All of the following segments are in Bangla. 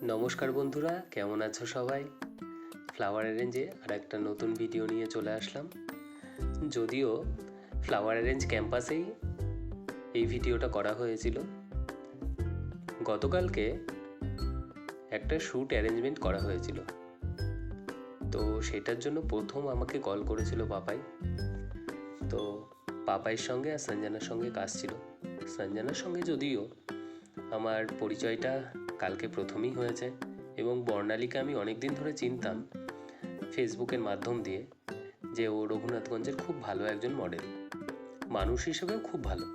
নমস্কার বন্ধুরা, কেমন আছো সবাই? ফ্লাওয়ার অ্যারেঞ্জে আর একটা নতুন ভিডিও নিয়ে চলে আসলাম। যদিও ফ্লাওয়ার অ্যারেঞ্জ ক্যাম্পাসেই এই ভিডিওটা করা হয়েছিল। গতকালকে একটা শ্যুট অ্যারেঞ্জমেন্ট করা হয়েছিল, তো সেটার জন্য প্রথম আমাকে কল করেছিল পাপাই। তো পাপাইয়ের সঙ্গে আর সঞ্জনার সঙ্গে কাজ ছিল। সঞ্জনার সঙ্গে যদিও আমার পরিচয়টা কালকে প্রথমেই হয়েছে, এবং বর্ণালীকে আমি অনেক দিন ধরে চিনতাম ফেসবুকের মাধ্যম দিয়ে, যে ও রঘুনাথগঞ্জের খুব ভালো একজন মডেল, মানুষ হিসেবেও খুব ভালো।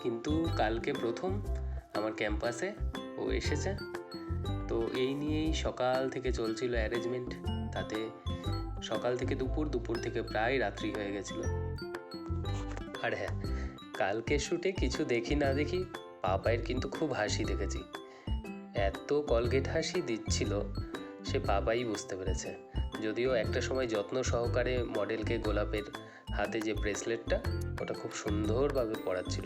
কিন্তু কালকে প্রথম আমার ক্যাম্পাসে ও এসেছে। তো এই নিয়েই সকাল থেকে চলছিল অ্যারেঞ্জমেন্ট। তাতে সকাল থেকে দুপুর থেকে প্রায় রাত্রি হয়ে গেছিল। আর হ্যাঁ, কালকে শ্যুটে কিছু দেখি না দেখি পাপাইয়ের কিন্তু খুব হাসি দেখেছি। এত কলগেট হাসি দিচ্ছিল, সে পাপাই বুঝতে পেরেছে। যদিও একটা সময় যত্ন সহকারে মডেলকে গোলাপের হাতে যে ব্রেসলেটটা, ওটা খুব সুন্দরভাবে পরাচ্ছিল।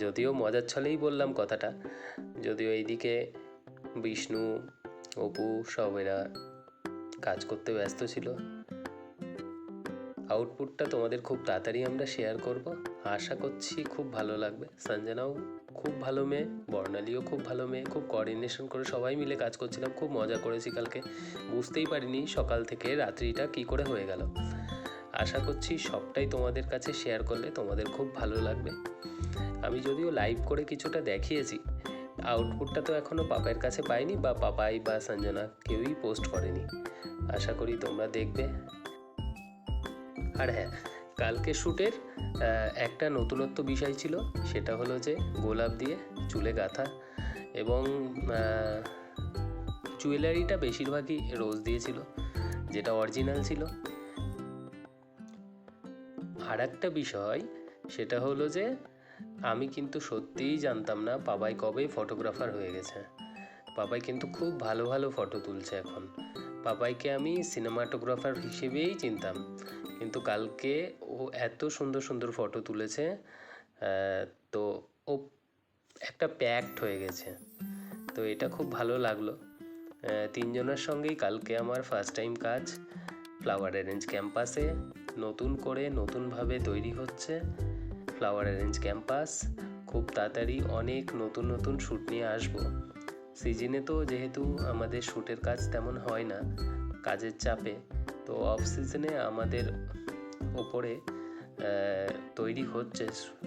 যদিও মজার ছলেই বললাম কথাটা, যদিও এইদিকে বিষ্ণু, অপু সব এরা কাজ করতে ব্যস্ত ছিল। আউটপুটটা তোমাদের খুব তাড়াতাড়ি আমরা শেয়ার করব, আশা করছি খুব ভালো লাগবে। সঞ্জনাও খুব ভালো মেয়ে, বর্ণালীও খুব ভালো মেয়ে, খুব কোঅর্ডিনেশন করে সবাই মিলে কাজ করছিলাম, খুব মজা করেছি কালকে। বুঝতেই পারিনি সকাল থেকে রাত্রিটা কি করে হয়ে গেল। আশা করছি সবটাই তোমাদের কাছে শেয়ার করলে তোমাদের খুব ভালো লাগবে। আমি যদিও লাইভ করে কিছুটা দেখিয়েছি, আউটপুটটা তো এখনও পাপাইয়ের কাছে পাইনি, বা পাপাই বা সঞ্জনা কেউই পোস্ট করেনি। আশা করি তোমরা দেখবে। আর হ্যাঁ, কালকে শ্যুটের একটা নতুনত্ব বিষয় ছিল, সেটা হলো যে গোলাপ দিয়ে চুলে গাঁথা, এবং জুয়েলারিটা বেশিরভাগই রোজ দিয়েছিল, যেটা অরিজিনাল ছিল। আর একটা বিষয়, সেটা হলো যে আমি কিন্তু সত্যিই জানতাম না পাপাই কবে ফটোগ্রাফার হয়ে গেছে। পাপাই কিন্তু খুব ভালো ভালো ফটো তুলছে এখন। পাপাইকে আমি সিনেমাটোগ্রাফার হিসেবেই চিনতাম, কিন্তু কালকে ও এত সুন্দর সুন্দর ফটো তুলেছে। তো ও একটা প্যাক্ট হয়ে গেছে, তো এটা খুব ভালো লাগলো। তিনজনের সঙ্গেই কালকে আমার ফার্স্ট টাইম কাজ। ফ্লাওয়ার অ্যারেঞ্জ ক্যাম্পাসে নতুন করে নতুনভাবে তৈরি হচ্ছে ফ্লাওয়ার অ্যারেঞ্জ ক্যাম্পাস। খুব তাড়াতাড়ি অনেক নতুন নতুন শ্যুট নিয়ে আসবো। সিজনে তো যেহেতু আমাদের শ্যুটের কাজ তেমন হয় না কাজের চাপে, তো অফ সিজনে আমাদের ওপরে তৈরি হচ্ছে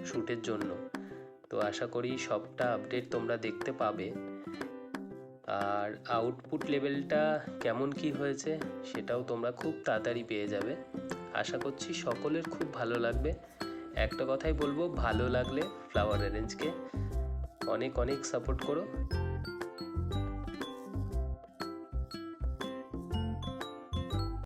শ্যুটের জন্য। তো আশা করি সবটা আপডেট তোমরা দেখতে পাবে। আর আউটপুট লেভেলটা কেমন কি হয়েছে সেটাও তোমরা খুব তাড়াতাড়ি পেয়ে যাবে। আশা করছি সকলের খুব ভালো লাগবে। একটা কথাই বলবো, ভালো লাগলে ফ্লাওয়ার অ্যারেঞ্জকে অনেক অনেক সাপোর্ট করো।